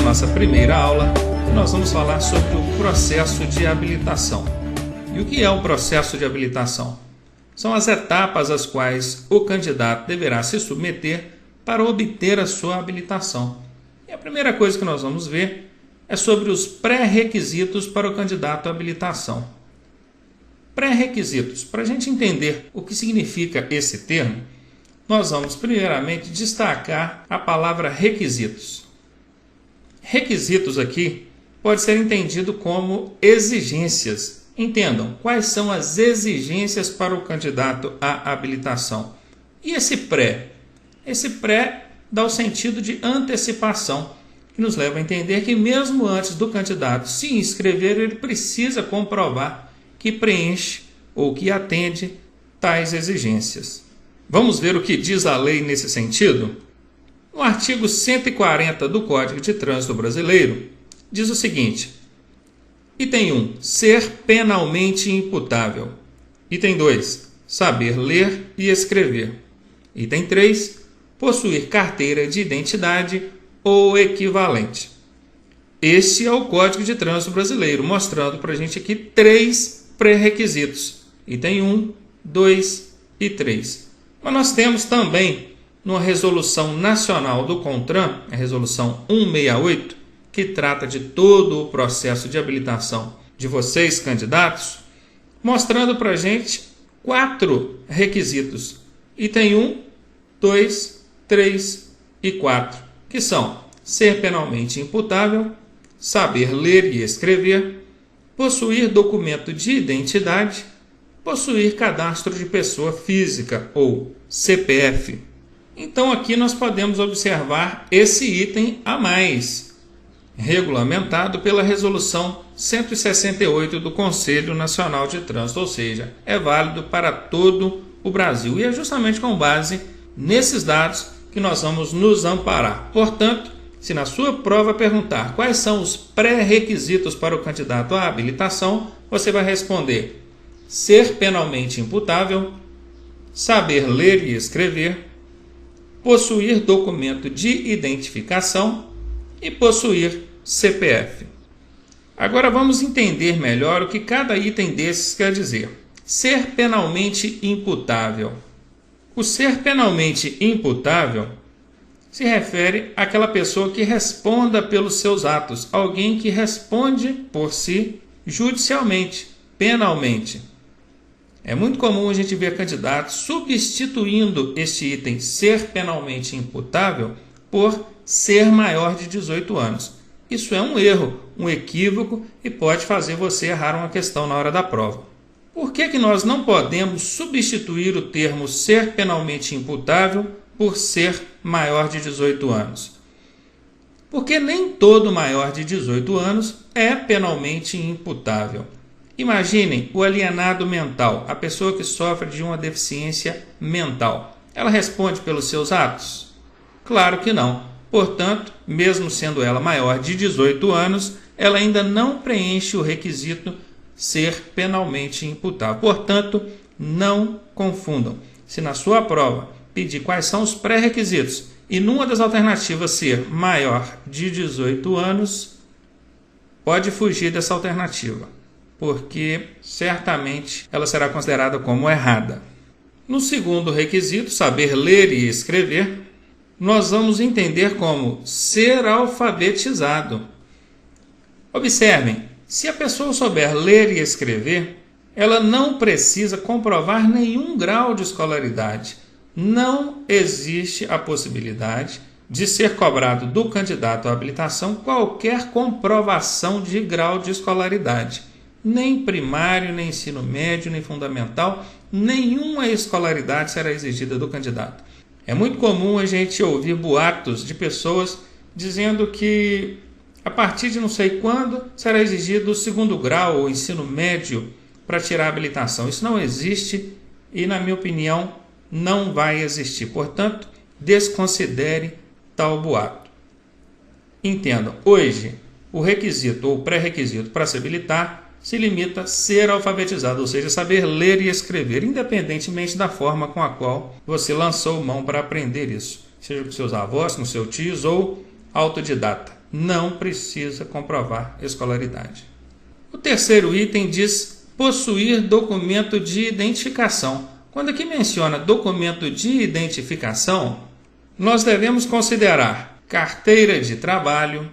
nossa primeira aula, nós vamos falar sobre o processo de habilitação. E o que é o processo de habilitação? São as etapas às quais o candidato deverá se submeter para obter a sua habilitação. E a primeira coisa que nós vamos ver é sobre os pré-requisitos para o candidato à habilitação. Pré-requisitos. Para a gente entender o que significa esse termo, nós vamos primeiramente destacar a palavra requisitos. Requisitos aqui pode ser entendido como exigências. Entendam, quais são as exigências para o candidato à habilitação. E esse pré? Esse pré dá o sentido de antecipação, que nos leva a entender que mesmo antes do candidato se inscrever, ele precisa comprovar que preenche ou que atende tais exigências. Vamos ver o que diz a lei nesse sentido? No artigo 140 do Código de Trânsito Brasileiro, diz o seguinte: item 1, ser penalmente imputável. Item 2, saber ler e escrever. Item 3, possuir carteira de identidade ou equivalente. Este é o Código de Trânsito Brasileiro, mostrando para a gente aqui 3 pré-requisitos. Item 1, 2 e 3. Mas nós temos também, numa resolução nacional do CONTRAN, a resolução 168, que trata de todo o processo de habilitação de vocês, candidatos, mostrando para a gente 4 requisitos. Item 1, 2, 3 e 4, que são ser penalmente imputável, saber ler e escrever, possuir documento de identidade, possuir cadastro de pessoa física ou CPF. Então aqui nós podemos observar esse item a mais, regulamentado pela Resolução 168 do Conselho Nacional de Trânsito, ou seja, é válido para todo o Brasil. E é justamente com base nesses dados que nós vamos nos amparar. Portanto, se na sua prova perguntar quais são os pré-requisitos para o candidato à habilitação, você vai responder: ser penalmente imputável, saber ler e escrever, possuir documento de identificação e possuir CPF. Agora vamos entender melhor o que cada item desses quer dizer. Ser penalmente imputável. O ser penalmente imputável se refere àquela pessoa que responda pelos seus atos, alguém que responde por si judicialmente, penalmente. É muito comum a gente ver candidatos substituindo este item ser penalmente imputável por ser maior de 18 anos. Isso é um erro, um equívoco e pode fazer você errar uma questão na hora da prova. Por que nós não podemos substituir o termo ser penalmente imputável por ser maior de 18 anos? Porque nem todo maior de 18 anos é penalmente imputável. Imaginem o alienado mental, a pessoa que sofre de uma deficiência mental. Ela responde pelos seus atos? Claro que não. Portanto, mesmo sendo ela maior de 18 anos, ela ainda não preenche o requisito ser penalmente imputável. Portanto, não confundam. Se na sua prova pedir quais são os pré-requisitos e numa das alternativas ser maior de 18 anos, pode fugir dessa alternativa, porque certamente ela será considerada como errada. No segundo requisito, saber ler e escrever, nós vamos entender como ser alfabetizado. Observem, se a pessoa souber ler e escrever, ela não precisa comprovar nenhum grau de escolaridade. Não existe a possibilidade de ser cobrado do candidato à habilitação qualquer comprovação de grau de escolaridade. Nem primário, nem ensino médio, nem fundamental, nenhuma escolaridade será exigida do candidato. É muito comum a gente ouvir boatos de pessoas dizendo que a partir de não sei quando será exigido o 2º grau ou ensino médio para tirar a habilitação. Isso não existe e, na minha opinião, não vai existir. Portanto, desconsidere tal boato. Entendam, hoje o requisito ou pré-requisito para se habilitar se limita a ser alfabetizado, ou seja, saber ler e escrever, independentemente da forma com a qual você lançou mão para aprender isso, seja com seus avós, com seus tios ou autodidata. não precisa comprovar escolaridade. O terceiro item diz possuir documento de identificação. Quando aqui menciona documento de identificação, nós devemos considerar carteira de trabalho,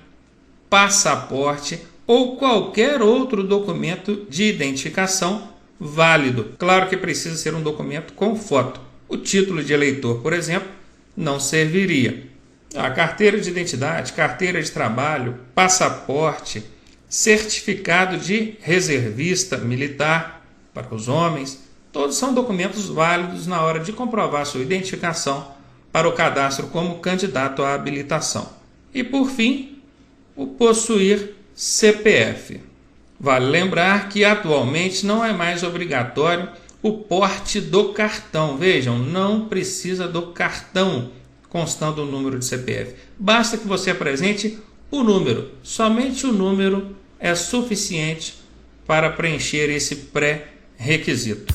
passaporte ou qualquer outro documento de identificação válido. Claro que precisa ser um documento com foto. O título de eleitor, por exemplo, não serviria. A carteira de identidade, carteira de trabalho, passaporte, certificado de reservista militar para os homens, todos são documentos válidos na hora de comprovar sua identificação para o cadastro como candidato à habilitação. E por fim, o possuir CPF. Vale lembrar que atualmente não é mais obrigatório o porte do cartão. Vejam, não precisa do cartão constando o número de CPF. Basta que você apresente o número. Somente o número é suficiente para preencher esse pré-requisito.